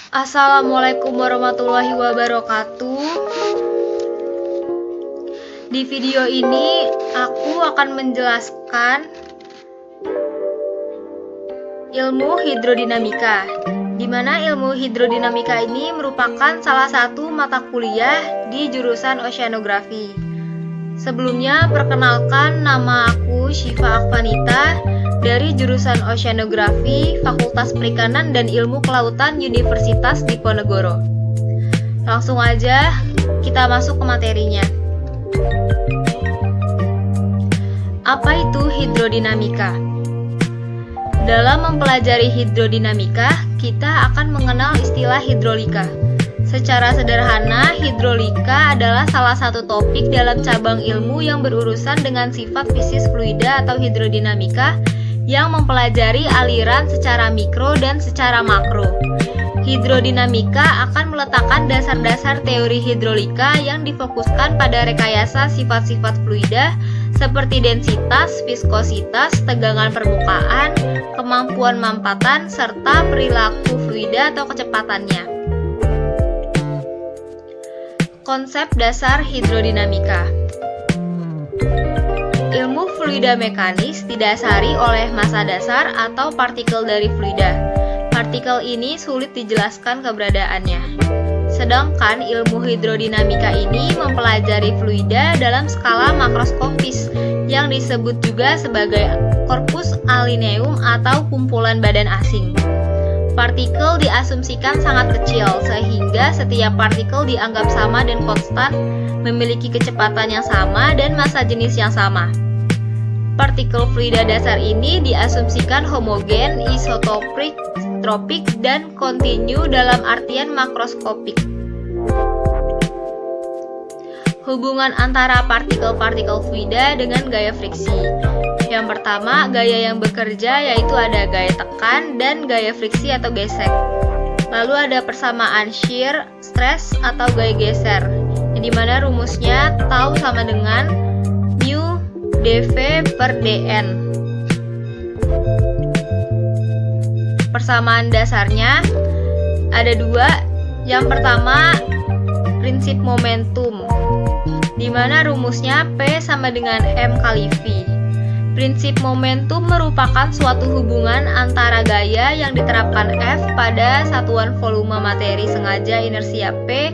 Assalamualaikum warahmatullahi wabarakatuh. Di video ini aku akan menjelaskan ilmu hidrodinamika, di mana ilmu hidrodinamika ini merupakan salah satu mata kuliah di jurusan oceanografi. Sebelumnya, perkenalkan, nama aku Syifa Akvanita dari jurusan Oceanografi, Fakultas Perikanan dan Ilmu Kelautan Universitas Diponegoro. Langsung aja kita masuk ke materinya. Apa itu hidrodinamika? Dalam mempelajari hidrodinamika, kita akan mengenal istilah hidrolika. Secara sederhana, hidrolika adalah salah satu topik dalam cabang ilmu yang berurusan dengan sifat fisis fluida atau hidrodinamika yang mempelajari aliran secara mikro dan secara makro. Hidrodinamika akan meletakkan dasar-dasar teori hidrolika yang difokuskan pada rekayasa sifat-sifat fluida seperti densitas, viskositas, tegangan permukaan, kemampuan mampatan, serta perilaku fluida atau kecepatannya. Konsep dasar hidrodinamika. Ilmu fluida mekanis didasari oleh massa dasar atau partikel dari fluida. Partikel ini sulit dijelaskan keberadaannya. Sedangkan ilmu hidrodinamika ini mempelajari fluida dalam skala makroskopis yang disebut juga sebagai corpus alineum atau kumpulan badan asing. Partikel diasumsikan sangat kecil sehingga setiap partikel dianggap sama dan konstan, memiliki kecepatan yang sama dan massa jenis yang sama. Partikel fluida dasar ini diasumsikan homogen, isotopik, tropik, dan kontinu dalam artian makroskopik. Hubungan antara partikel-partikel fluida dengan gaya friksi. Yang pertama, gaya yang bekerja, yaitu ada gaya tekan dan gaya friksi atau gesek. Lalu ada persamaan shear, stress, atau gaya geser, yang dimana rumusnya tau sama dengan mu dV per dN. Persamaan dasarnya ada dua. Yang pertama, prinsip momentum, di mana rumusnya P sama dengan M kali V. Prinsip momentum merupakan suatu hubungan antara gaya yang diterapkan F pada satuan volume materi sengaja inersia P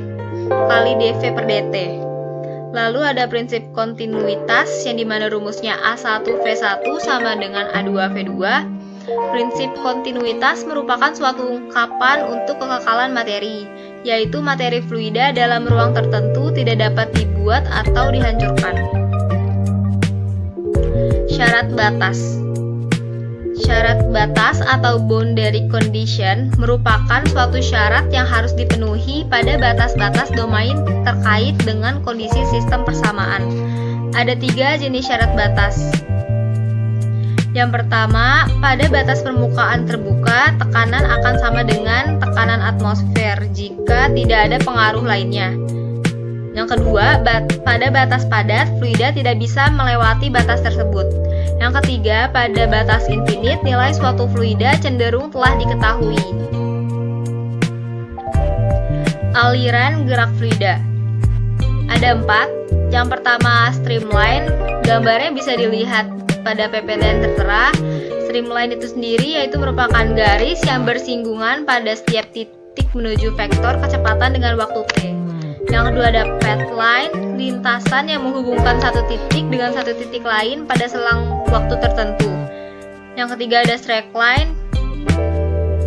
kali dV per dt. Lalu ada prinsip kontinuitas yang dimana rumusnya A1V1 sama dengan A2V2. Prinsip kontinuitas merupakan suatu ungkapan untuk kekekalan materi, yaitu materi fluida dalam ruang tertentu tidak dapat dibuat atau dihancurkan. Syarat batas. Syarat batas atau boundary condition merupakan suatu syarat yang harus dipenuhi pada batas-batas domain terkait dengan kondisi sistem persamaan. Ada 3 jenis syarat batas. Yang pertama, pada batas permukaan terbuka, tekanan akan sama dengan tekanan atmosfer jika tidak ada pengaruh lainnya. Yang kedua, pada batas padat, fluida tidak bisa melewati batas tersebut. Yang ketiga, pada batas infinite, nilai suatu fluida cenderung telah diketahui. Aliran gerak fluida. Ada 4. Yang pertama, streamline. Gambarnya bisa dilihat pada PPT yang tertera. Streamline itu sendiri yaitu merupakan garis yang bersinggungan pada setiap titik menuju vektor kecepatan dengan waktu t. Yang kedua ada pathline, lintasan yang menghubungkan satu titik dengan satu titik lain pada selang waktu tertentu. Yang ketiga ada straight line,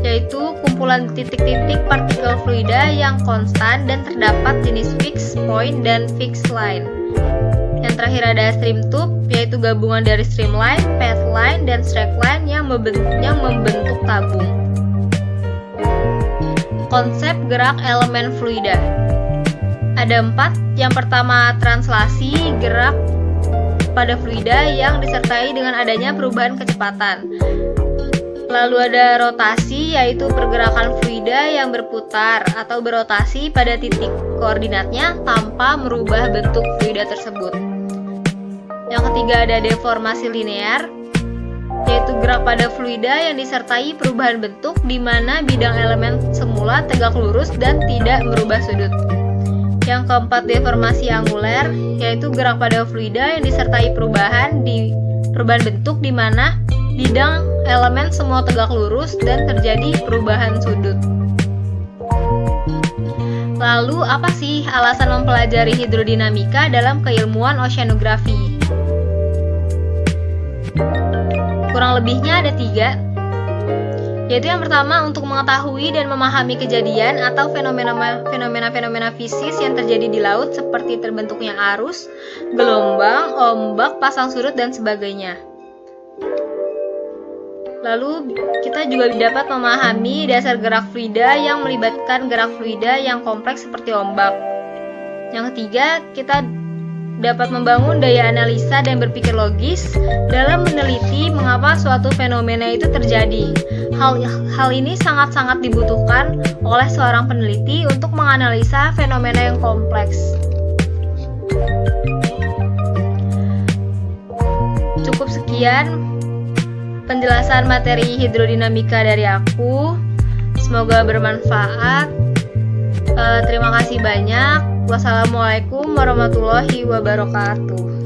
yaitu kumpulan titik-titik partikel fluida yang konstan dan terdapat jenis fixed point dan fixed line. Yang terakhir ada stream tube, yaitu gabungan dari streamline, pathline, dan straight line yang membentuk tabung. Konsep gerak elemen fluida. Ada 4. Yang pertama, translasi, gerak pada fluida yang disertai dengan adanya perubahan kecepatan. Lalu ada rotasi, yaitu pergerakan fluida yang berputar atau berotasi pada titik koordinatnya tanpa merubah bentuk fluida tersebut. Yang ketiga ada deformasi linear, yaitu gerak pada fluida yang disertai perubahan bentuk di mana bidang elemen semula tegak lurus dan tidak merubah sudut. Yang keempat, deformasi anguler, yaitu gerak pada fluida yang disertai perubahan bentuk di mana bidang elemen semua tegak lurus dan terjadi perubahan sudut. Lalu, apa sih alasan mempelajari hidrodinamika dalam keilmuan oceanografi? Kurang lebihnya ada 3, yaitu yang pertama untuk mengetahui dan memahami kejadian atau fenomena-fenomena fisis yang terjadi di laut seperti terbentuknya arus, gelombang, ombak, pasang surut, dan sebagainya. Lalu kita juga dapat memahami dasar gerak fluida yang melibatkan gerak fluida yang kompleks seperti ombak. Yang ketiga, kita dapat membangun daya analisa dan berpikir logis dalam meneliti mengapa suatu fenomena itu terjadi. Hal ini sangat-sangat dibutuhkan oleh seorang peneliti untuk menganalisa fenomena yang kompleks. Cukup sekian penjelasan materi hidrodinamika dari aku. Semoga bermanfaat. Terima kasih banyak. Wassalamualaikum warahmatullahi wabarakatuh.